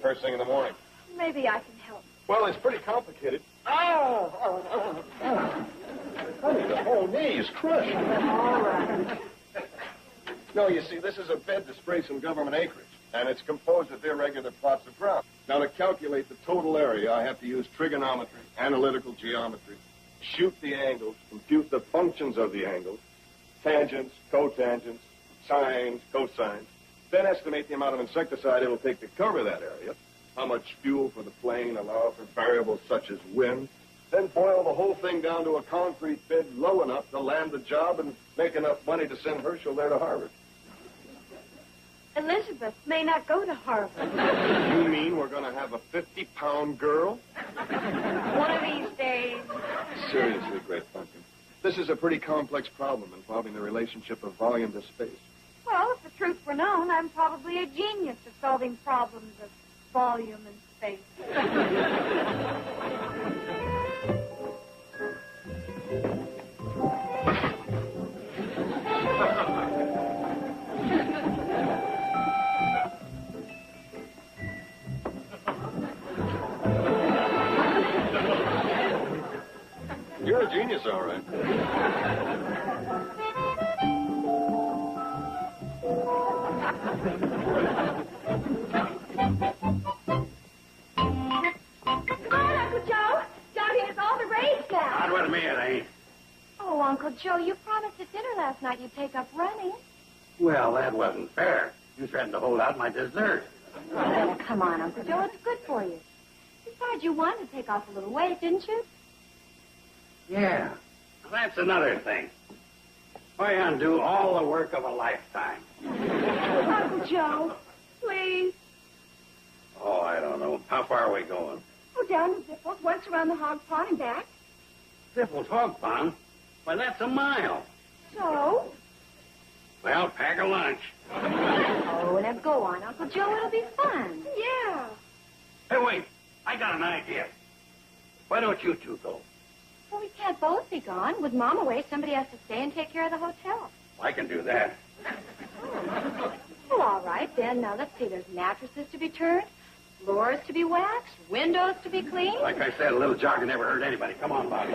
first thing in the morning. Maybe I can help. Well, it's pretty complicated. Oh! Honey, the whole knee is crushed. All right. No, you see, this is a bed to spray some government acreage, and it's composed of irregular plots of ground. Now, to calculate the total area, I have to use trigonometry, analytical geometry, shoot the angles, compute the functions of the angles, tangents, cotangents, sines, cosines, then estimate the amount of insecticide it'll take to cover that area, how much fuel for the plane, allow for variables such as wind, then boil the whole thing down to a concrete bed low enough to land the job and make enough money to send Herschel there to Harvard. Elizabeth may not go to Harvard. You mean we're going to have a 50-pound girl? One of these days. Seriously, Great Pumpkin. This is a pretty complex problem involving the relationship of volume to space. Well, if the truth were known, I'm probably a genius at solving problems of volume and space. You're a genius, all right. Oh, Uncle Joe, you promised at dinner last night you'd take up running. Well, that wasn't fair. You threatened to hold out my dessert. Oh, come on, Uncle Joe, it's good for you. Besides, you wanted to take off a little weight, didn't you? Yeah. Well, that's another thing. Why undo all the work of a lifetime? Uncle Joe, please. Oh, I don't know. How far are we going? Go down to Zipple's, once around the hog pond and back. Zipple's Hog Pond? Why, that's a mile. So? Well, pack a lunch. Oh, now go on, Uncle Joe. It'll be fun. Yeah. Hey, wait. I got an idea. Why don't you two go? Well, we can't both be gone. With Mom away, somebody has to stay and take care of the hotel. I can do that. Well, all right, then. Now, let's see. There's mattresses to be turned, floors to be waxed, windows to be cleaned. Like I said, a little jogging never hurt anybody. Come on, Bobby.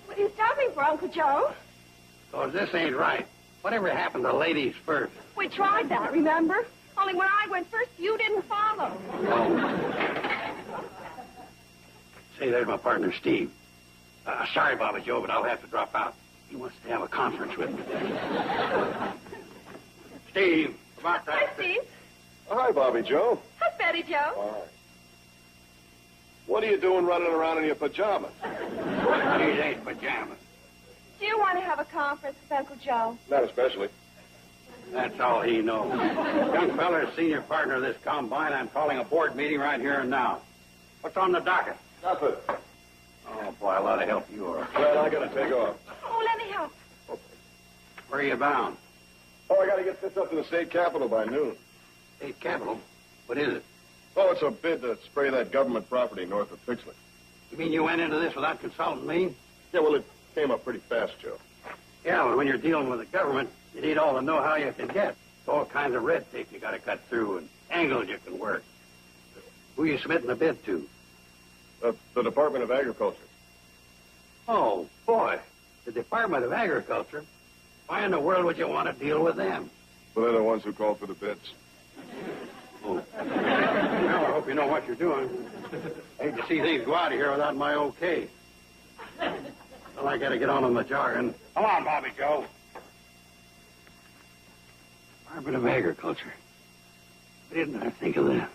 What are you stopping for, Uncle Joe? Because this ain't right. Whatever happened to ladies first? We tried that, remember? Only when I went first, you didn't follow. Say, there's my partner, Steve. Sorry, Bobby Joe, but I'll have to drop out. He wants to have a conference with me. Steve, about that. Hi, Steve. Hi, Bobby Joe. Hi, Betty Joe. All right. What are you doing running around in your pajamas? These ain't pajamas. Do you want to have a conference with Uncle Joe? Not especially. That's all he knows. Young feller, senior partner of this combine, I'm calling a board meeting right here and now. What's on the docket? Nothing. Oh, boy, a lot of help you are. Well, I gotta take off. Oh, let me help. Where are you bound? Oh, I gotta get this up to the state capitol by noon. State Capitol? What is it? Oh, it's a bid to spray that government property north of Pixley. You mean you went into this without consulting me? Yeah, well, it came up pretty fast, Joe. Yeah, well, when you're dealing with the government, you need all the know-how you can get. All kinds of red tape you got to cut through and angles you can work. Who you submitting the bid to? The Department of Agriculture. Oh, boy. The Department of Agriculture? Why in the world would you want to deal with them? Well, they're the ones who called for the bids. Oh. Well, I hope you know what you're doing. I hate to see things go out of here without my okay. Well, I got to get on the jogging. Come on, Bobby Joe. Department of Agriculture. Why didn't I think of that?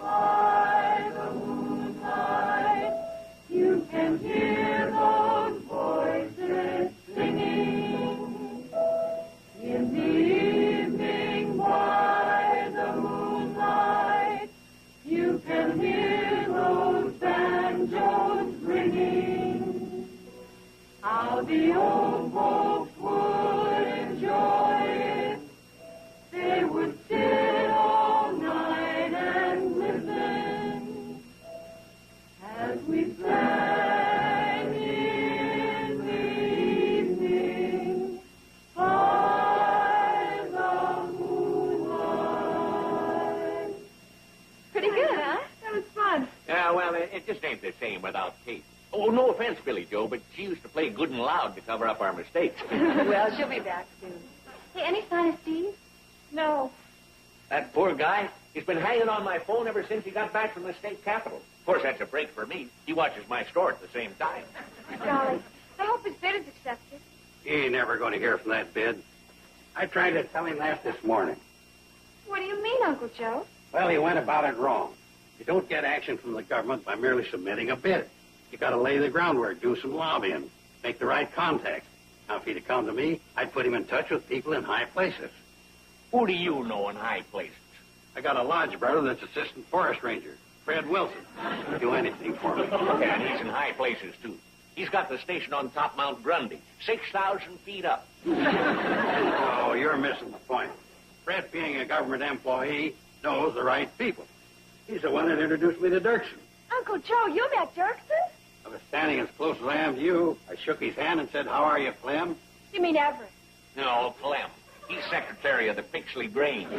By the moonlight, you can hear those voices singing. In the evening, by the moonlight, you can hear those banjos ringing. How the old folks would enjoy it. They would well, it just ain't the same without Kate. Oh, no offense, Billy Joe, but she used to play good and loud to cover up our mistakes. Well, she'll be back soon. Hey, any sign of Steve? No. That poor guy, he's been hanging on my phone ever since he got back from the state capitol. Of course, that's a break for me. He watches my store at the same time. Golly, I hope his bid is accepted. He ain't never going to hear from that bid. I tried to tell him that this morning. What do you mean, Uncle Joe? Well, he went about it wrong. You don't get action from the government by merely submitting a bid. You got to lay the groundwork, do some lobbying, make the right contacts. Now, if he'd have come to me, I'd put him in touch with people in high places. Who do you know in high places? I got a lodge brother that's assistant forest ranger, Fred Wilson. He'd do anything for me. Yeah, and he's in high places, too. He's got the station on top Mount Grundy, 6,000 feet up. Oh, you're missing the point. Fred, being a government employee, knows the right people. He's the one that introduced me to Dirksen. Uncle Joe, you met Dirksen? I was standing as close as I am to you. I shook his hand and said, "How are you, Clem?" You mean Everett? No, Clem. He's secretary of the Pixley Grange.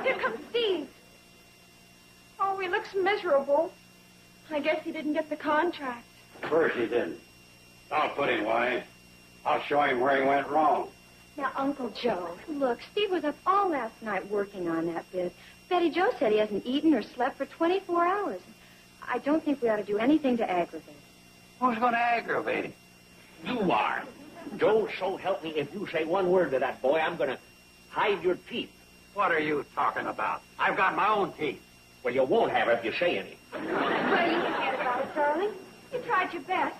Here comes Steve. Oh, he looks miserable. I guess he didn't get the contract. Of course he didn't. I'll put him wise. I'll show him where he went wrong. Now, Uncle Joe, look, Steve was up all last night working on that bid. Betty Joe said he hasn't eaten or slept for 24 hours. I don't think we ought to do anything to aggravate him. Who's going to aggravate him? You are. Joe, so help me, if you say one word to that boy, I'm going to hide your teeth. What are you talking about? I've got my own teeth. Well, you won't have if you say any. Well, you forget about it, darling. You tried your best.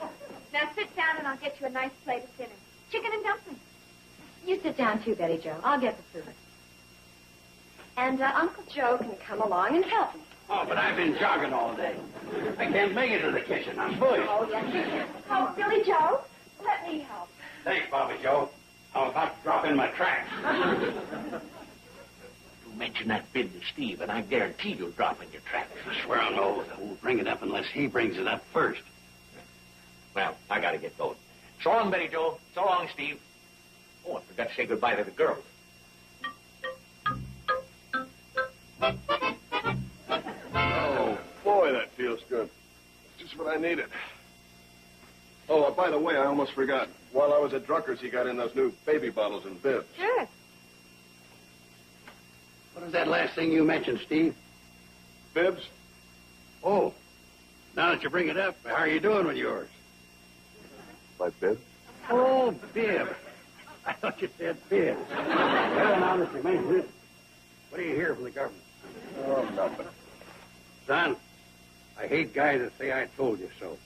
Now sit down and I'll get you a nice plate of dinner. Chicken and dumplings. You sit down, too, Betty Joe. I'll get the food. And Uncle Joe can come along and help me. Oh, but I've been jogging all day. I can't make it to the kitchen. I'm busy. Oh, yes, you can. Oh, Billy Joe, let me help. Thanks, Bobby Joe. I'm about to drop in my tracks. You mention that bid to Steve, and I guarantee you'll drop in your tracks. I swear on oath I won't bring it up unless he brings it up first. Well, I got to get going. So long, Betty Joe. So long, Steve. Oh, I forgot to say goodbye to the girls. Oh, boy, that feels good. It's just what I needed. Oh, by the way, I almost forgot. While I was at Drucker's, he got in those new baby bottles and bibs. Sure. What was that last thing you mentioned, Steve? Bibs? Oh, now that you bring it up, how are you doing with yours? My bibs? Oh, bib. I thought you said bib. Well, now that you mentioned it, what do you hear from the government? Oh, nothing. Son, I hate guys that say I told you so.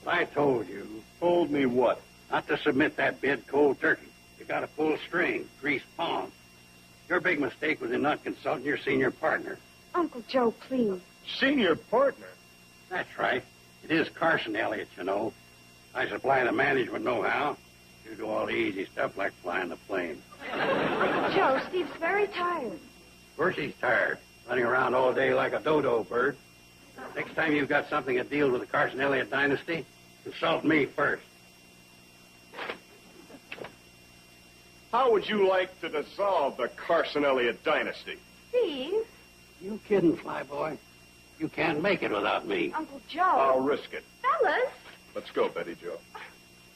But I told you Told me what? not to submit that bid cold turkey. You got to pull string, grease palms. Your big mistake was in not consulting your senior partner. Uncle Joe, please. Senior partner? That's right. It is Carson Elliott, you know. I supply the management know-how. You do all the easy stuff like flying the plane. Joe, Steve's very tired. Of course he's tired, running around all day like a dodo bird. Next time you've got something that deals with the Carson Elliott dynasty, consult me first. How would you like to dissolve the Carson Elliott dynasty? Steve? You kidding, Flyboy? You can't make it without me. Uncle Joe. I'll risk it. Fellas. Let's go, Betty Joe.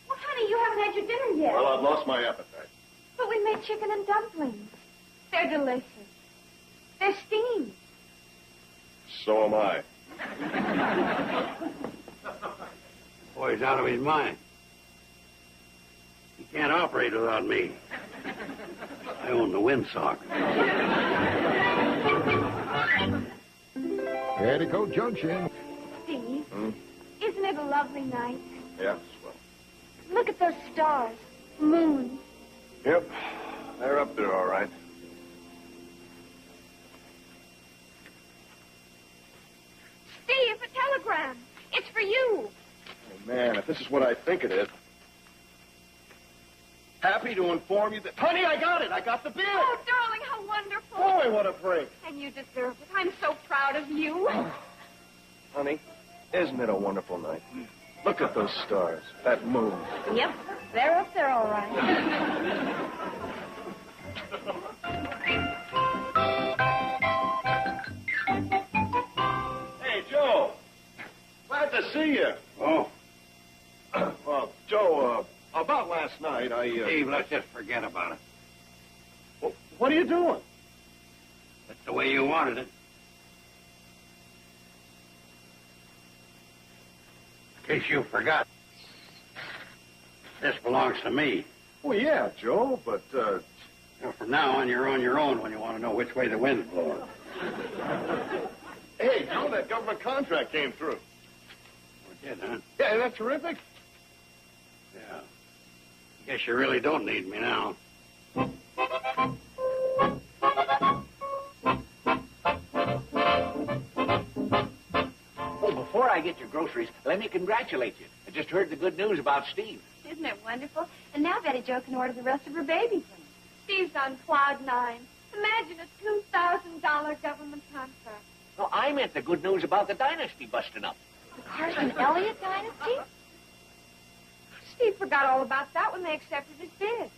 Well, honey, you haven't had your dinner yet. Well, I've lost my appetite. But we made chicken and dumplings. They're delicious. They're steamed. So am I. Boy's out of his mind. He can't operate without me. I own the windsock. Petticoat Junction. Steve, isn't it a lovely night? Yeah, swell. Look at those stars. Moon. Yep, they're up there, all right. Steve, a telegram. It's for you. Oh, man, if this is what I think it is. Happy to inform you that... Honey, I got it. I got the bid. Oh, darling, how wonderful. Boy, what a break. And you deserve it. I'm so proud of you. Honey, isn't it a wonderful night? Look at those stars, that moon. Yep, they're up there all right. Hey, Joe. see you. Oh, Well, Joe, about last night, Steve, let's just forget about it. Well, what are you doing? That's the way you wanted it. In case you forgot, this belongs to me. Well, yeah, Joe, but, From now on, you're on your own when you want to know which way the wind's blowing. hey, Joe, that government contract came through. We did, huh? Yeah, isn't that terrific? Yeah. Guess you really don't need me now. Oh, before I get your groceries, let me congratulate you. I just heard the good news about Steve. Isn't it wonderful? And now Betty Jo can order the rest of her babies. Steve's on cloud nine. Imagine a $2,000 government contract. No, I meant the good news about the dynasty busting up. The Carson Elliott dynasty? Steve forgot all about that when they accepted his bid.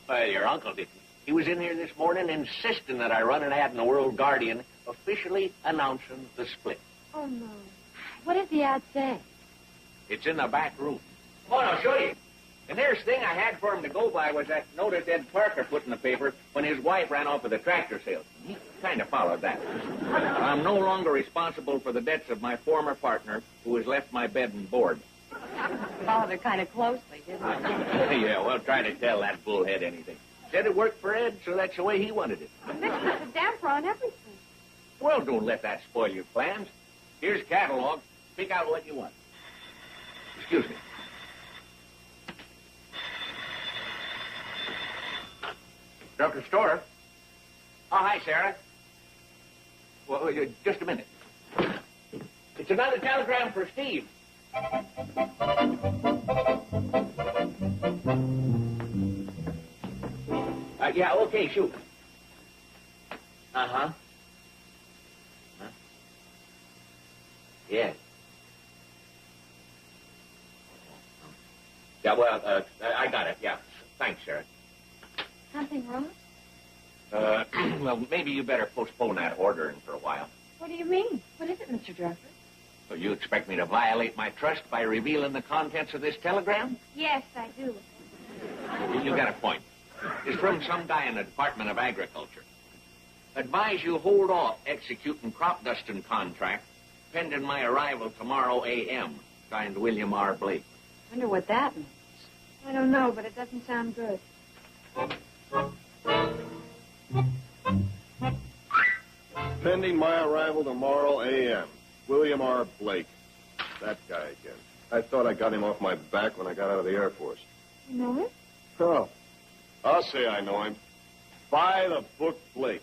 Well, your uncle didn't. He was in here this morning insisting that I run an ad in the World Guardian officially announcing the split. Oh, no. What does the ad say? It's in the back room. Come on, I'll show you. The nearest thing I had for him to go by was that notice Ed Parker put in the paper when his wife ran off with the tractor salesman. He kind of followed that. I'm no longer responsible for the debts of my former partner who has left my bed and board. Followed her kind of closely, didn't it? Yeah, well, try to tell that bullhead anything. Said it worked for Ed, so that's the way he wanted it. This puts a damper on everything. Well, don't let that spoil your plans. Here's a catalog. Pick out what you want. Excuse me. Dr. Storer? Oh, hi, Sarah. Well, just a minute. It's another telegram for Steve. Yeah, okay, shoot. Uh-huh. Huh? Yeah. Yeah, well, I got it, yeah. Thanks, Sarah. Something wrong? Well, maybe you better postpone that ordering for a while. What do you mean? What is it, Mr. Drucker? So you expect me to violate my trust by revealing the contents of this telegram? Yes, I do. You got a point. It's from some guy in the Department of Agriculture. Advise you hold off executing crop dusting contract pending my arrival tomorrow a.m. Signed William R. Blake. Wonder what that means. I don't know, but it doesn't sound good. Pending my arrival tomorrow a.m. William R. Blake. That guy again. I thought I got him off my back when I got out of the Air Force. You know it? Oh, I'll say I know him. By the book, Blake.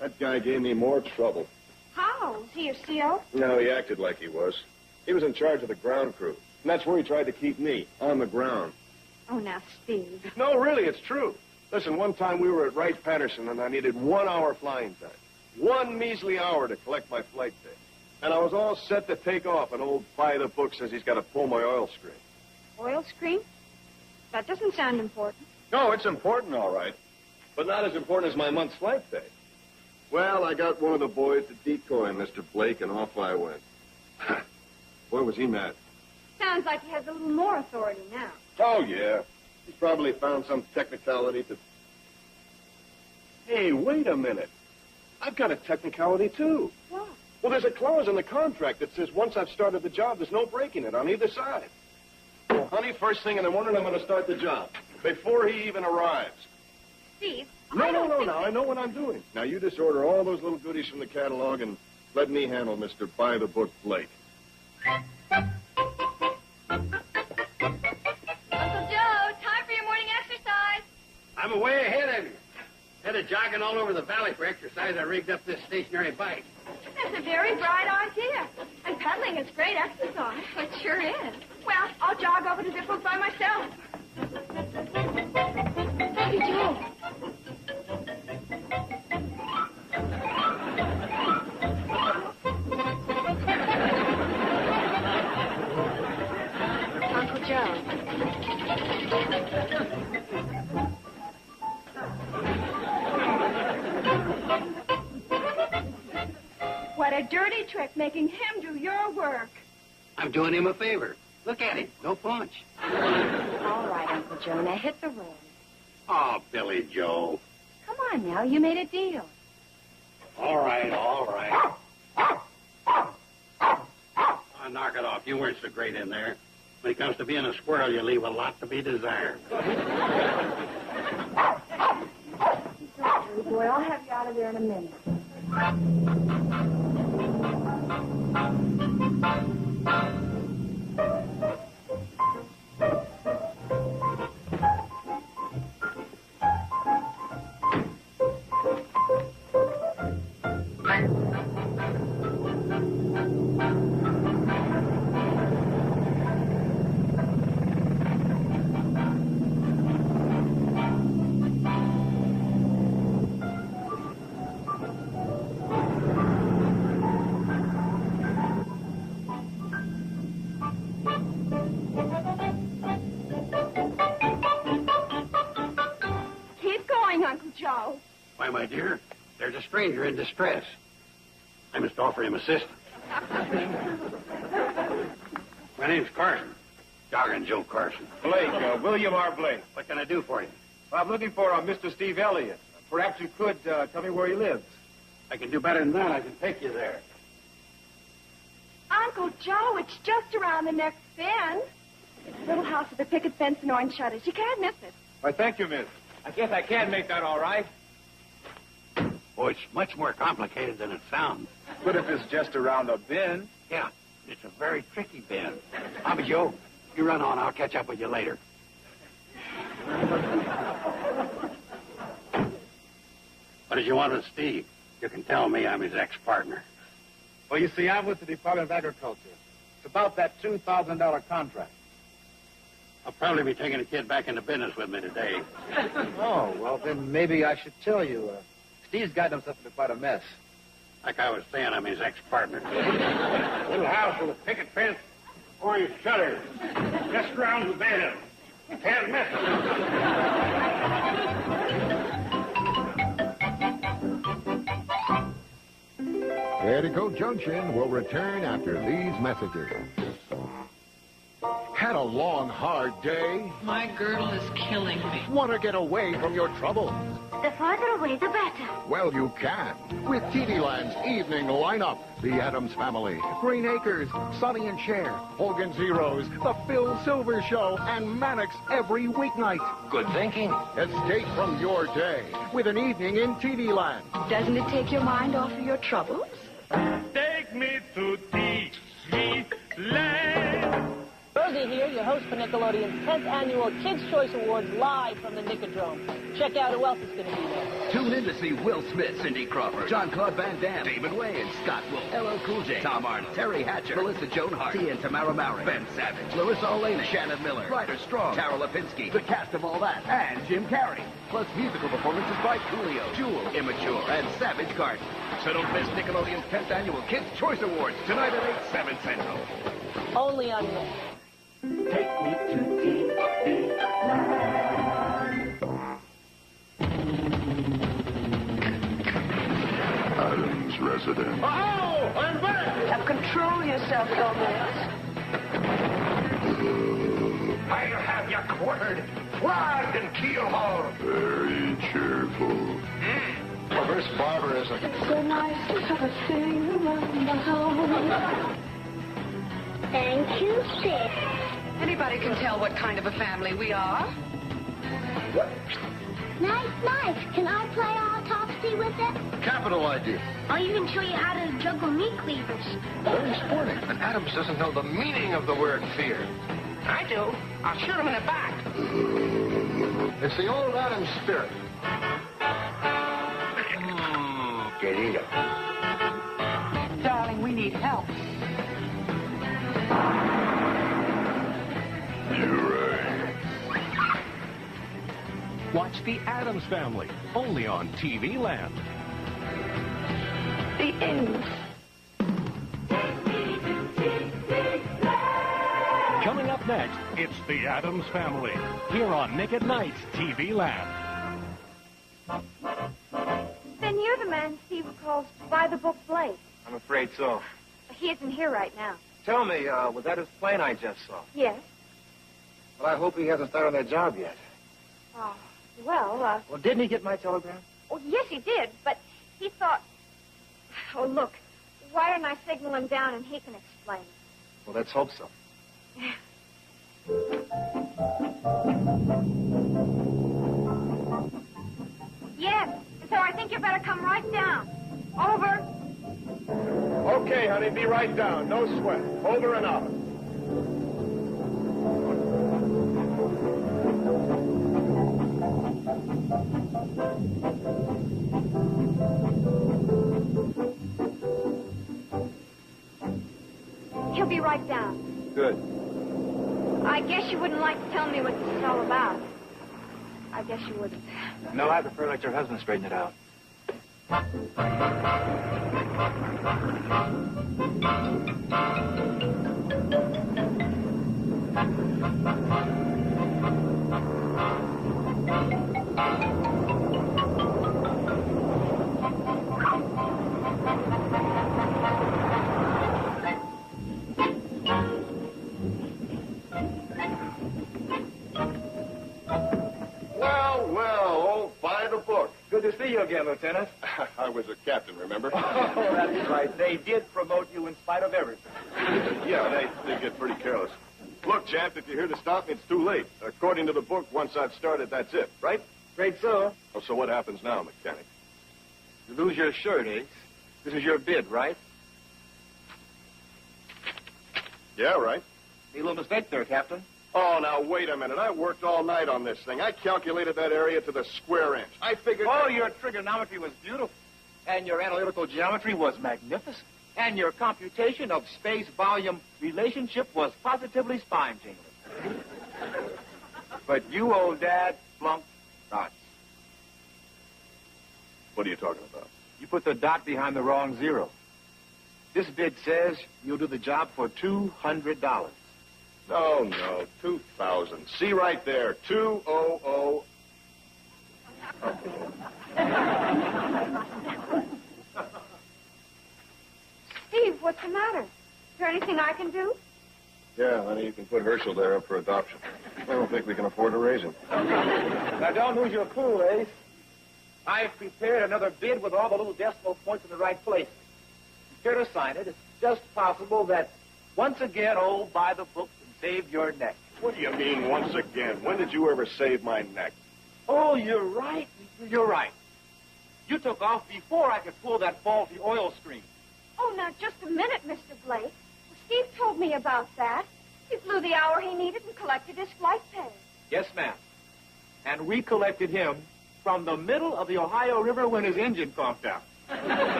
That guy gave me more trouble. How? Is he your CO? No, he acted like he was. He was in charge of the ground crew. And that's where he tried to keep me, on the ground. Oh, now, Steve. No, really, it's true. Listen, one time we were at Wright-Patterson, and I needed 1 hour flying time. 1 measly hour to collect my flight pay. And I was all set to take off, and old By the Book says he's got to pull my oil screen. Oil screen? That doesn't sound important. No, it's important, all right. But not as important as my month's flight pay. Well, I got one of the boys to decoy Mr. Blake, and off I went. Boy, was he mad. Sounds like he has a little more authority now. Oh, yeah. He's probably found some technicality to... Hey, wait a minute. I've got a technicality, too. What? Well, there's a clause in the contract that says once I've started the job, there's no breaking it on either side. Well, honey, first thing in the morning, I'm going to start the job. Before he even arrives. Steve, No, I don't think now I know what I'm doing. Now, you just order all those little goodies from the catalog and let me handle Mr. By the Book Blake. Uncle Joe, time for your morning exercise. I'm away ahead of you. Instead of jogging all over the valley for exercise, I rigged up this stationary bike. That's a very bright idea. And pedaling is great exercise. It sure is. Well, I'll jog over to Diplo's by myself. Hey, Joe. Uncle Joe. What a dirty trick, making him do your work. I'm doing him a favor. Look at him. No punch. All right, Uncle Joe. Now hit the road. Oh, Billy Joe. Come on now. You made a deal. All right, all right. Oh, knock it off. You weren't so great in there. When it comes to being a squirrel, you leave a lot to be desired. Sorry, boy. I'll have you out of there in a minute. Uncle Joe. Why, my dear, there's a stranger in distress. I must offer him assistance. My name's Carson. Jogging Joe Carson. Blake, William R. Blake. What can I do for you? I'm looking for Mr. Steve Elliott. Perhaps you could tell me where he lives. I can do better than that. I can take you there. Uncle Joe, it's just around the next bend. It's a little house with a picket fence and orange shutters. You can't miss it. Why, thank you, miss. I guess I can make that all right. Oh, it's much more complicated than it sounds. But if it's just around a bend. Yeah, it's a very tricky bend. Bobby Joe, you run on. I'll catch up with you later. What did you want with Steve? You can tell me I'm his ex-partner. Well, you see, I'm with the Department of Agriculture. It's about that $2,000 contract. I'll probably be taking the kid back into business with me today. Oh, well, then maybe I should tell you. Steve's gotten himself into quite a mess. Like I was saying, I'm his ex-partner. Little house with a picket fence, orange shutters, just around the bend. Can't miss it. Petticoat Junction will return after these messages. Had a long, hard day? My girdle is killing me. Want to get away from your troubles? The farther away, the better. Well, you can. With TV Land's evening lineup. The Addams Family, Green Acres, Sonny and Cher, Hogan's Heroes, The Phil Silver Show, and Mannix every weeknight. Good thinking. Escape from your day with an evening in TV Land. Doesn't it take your mind off of your troubles? Take me to TV Land. Rosie here, your host for Nickelodeon's 10th Annual Kids' Choice Awards live from the Nickodrome. Check out who else is going to be there. Tune in to see Will Smith, Cindy Crawford, Jean-Claude Van Damme, David Wayans, Scott Wolf, LL Cool J, Tom Arnold, Terry Hatcher, Melissa Joan Hart, Tia and Tamara Mowry, Ben Savage, Larissa Olena, Shannon Miller, Ryder Strong, Tara Lipinski, the cast of All That, and Jim Carrey. Plus musical performances by Coolio, Jewel, Immature, and Savage Garden. So don't miss Nickelodeon's 10th Annual Kids' Choice Awards tonight at 8, 7 Central. Only on Nick. Take me to TV Land. Addams resident. Oh, I'm back! Now control yourself, Gomez. I'll have you quartered, flogged, and keelhauled. Very cheerful. Reverse barbarism. It's so nice to have a thing around the house. Thank you, sis. Anybody can tell what kind of a family we are. Nice. Can I play autopsy with it? Capital idea. I'll even show you how to juggle meat cleavers. Very sporting. And Adams doesn't know the meaning of the word fear. I do. I'll shoot him in the back. It's the old Adams spirit. Querido. Darling, we need help. Watch The Addams Family, only on TV Land. The end. Coming up next, it's The Addams Family, here on Nick at Night's TV Land. Then you're the man Steve calls by the book Blake. I'm afraid so. He isn't here right now. Tell me, was that his plane I just saw? Yes. Well, I hope he hasn't started on that job yet. Well, Well, didn't he get my telegram? Oh, yes, he did, but he thought... Oh, look, why don't I signal him down and he can explain? Well, let's hope so. Yes, so I think you better come right down. Over. Okay, honey, be right down. No sweat. Over and out. He'll be right down. Good. I guess you wouldn't like to tell me what this is all about. I guess you wouldn't. No, I prefer to let your husband straighten it out. Well, by the book. Good to see you again, Lieutenant. I was a captain, remember? Oh, that's right. They did promote you in spite of everything. Yeah, they get pretty careless. Look, champ, if you're here to stop me, it's too late. According to the book, once I've started, that's it, right? Great, sir. Oh, so what happens now, mechanic? You lose your shirt, Ace. This is your bid, right? Yeah, right. Need a little mistake there, Captain. Oh, now, wait a minute. I worked all night on this thing. I calculated that area to the square inch. I figured... Oh, your trigonometry was beautiful. And your analytical geometry was magnificent. And your computation of space-volume relationship was positively spine-tingling. But you, old Dad, flunked dots. What are you talking about? You put the dot behind the wrong zero. This bid says you'll do the job for $200. No, 2,000. See right there, 200. Steve, what's the matter? Is there anything I can do? Yeah, honey, you can put Herschel there up for adoption. I don't think we can afford to raise him. Now, don't lose your cool, Ace. I've prepared another bid with all the little decimal points in the right places. Care to sign it? It's just possible that once again, old by the book can save your neck. What do you mean, once again? When did you ever save my neck? Oh, you're right. You're right. You took off before I could pull that faulty oil screen. Oh, now, just a minute, Mr. Blake. Well, Steve told me about that. He flew the hour he needed and collected his flight pay. Yes, ma'am. And we collected him from the middle of the Ohio River when his engine conked out.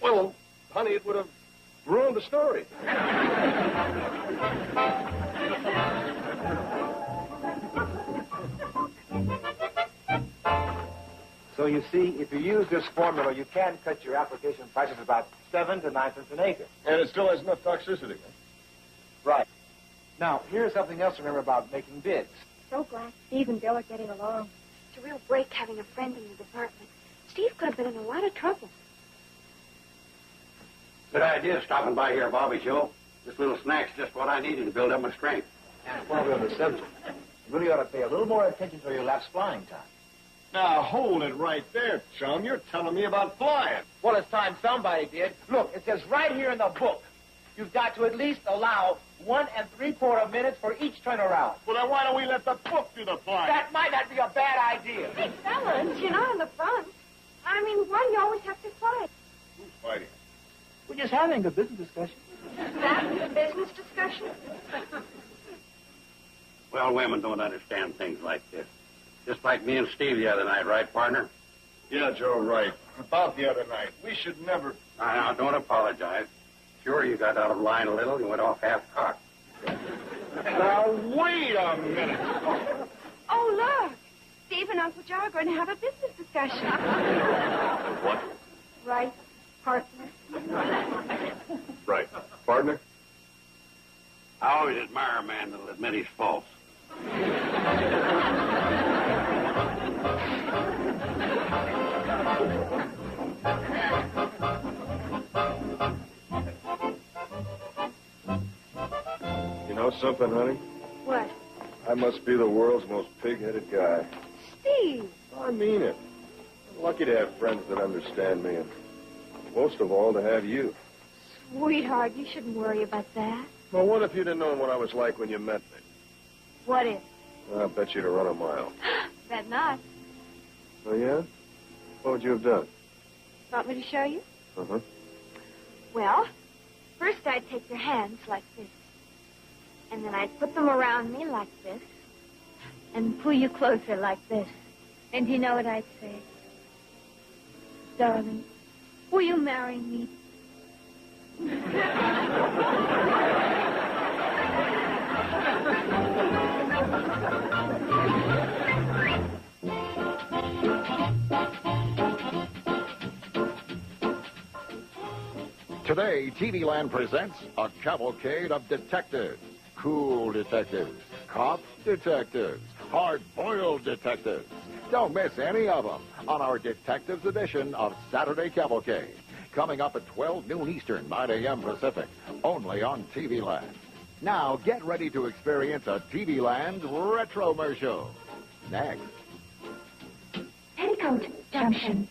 Well, honey, it would have ruined the story. So you see, if you use this formula, you can cut your application prices about 7 to 9 cents an acre. And it still has enough toxicity. Right. Now, here's something else to remember about making bids. So glad Steve and Bill are getting along. It's a real break having a friend in the department. Steve could have been in a lot of trouble. Good idea stopping by here, Bobby Joe. This little snack's just what I needed to build up my strength. And while we're on the subject, you really ought to pay a little more attention to your lapse flying time. Now, hold it right there, chum. You're telling me about flying. Well, it's time somebody did. Look, it says right here in the book, you've got to at least allow 1 3/4 minutes for each turnaround. Well, then why don't we let the book do the flying? That might not be a bad idea. Hey, fellas, you're not in the front. I mean, why do you always have to fight? Who's fighting? We're just having a business discussion. That's a business discussion? Well, women don't understand things like this. Just like me and Steve the other night, right, partner? Yeah, Joe, right. About the other night. We should never... Now, don't apologize. Sure, you got out of line a little. You went off half-cocked. Now, wait a minute. Oh, look. Steve and Uncle Joe are going to have a business discussion. What? Right, partner? Right. Partner? I always admire a man that'll admit he's false. know something, honey? What? I must be the world's most pig-headed guy. Steve. I mean it. I'm lucky to have friends that understand me, and most of all, to have you. Sweetheart, you shouldn't worry about that. Well, what if you'd have known what I was like when you met me? What if? I bet you'd have run a mile. Bet not. Oh, yeah? What would you have done? Want me to show you? Uh-huh. Well, first I'd take your hands like this. And then I'd put them around me like this. And pull you closer like this. And you know what I'd say? Darling, will you marry me? Today, TV Land presents a cavalcade of detectives. Cool detectives, cop detectives, hard-boiled detectives. Don't miss any of them on our Detectives edition of Saturday Cavalcade. Coming up at 12 noon Eastern, 9 a.m. Pacific, only on TV Land. Now, get ready to experience a TV Land retro-mercial. Next. Petticoat Junction.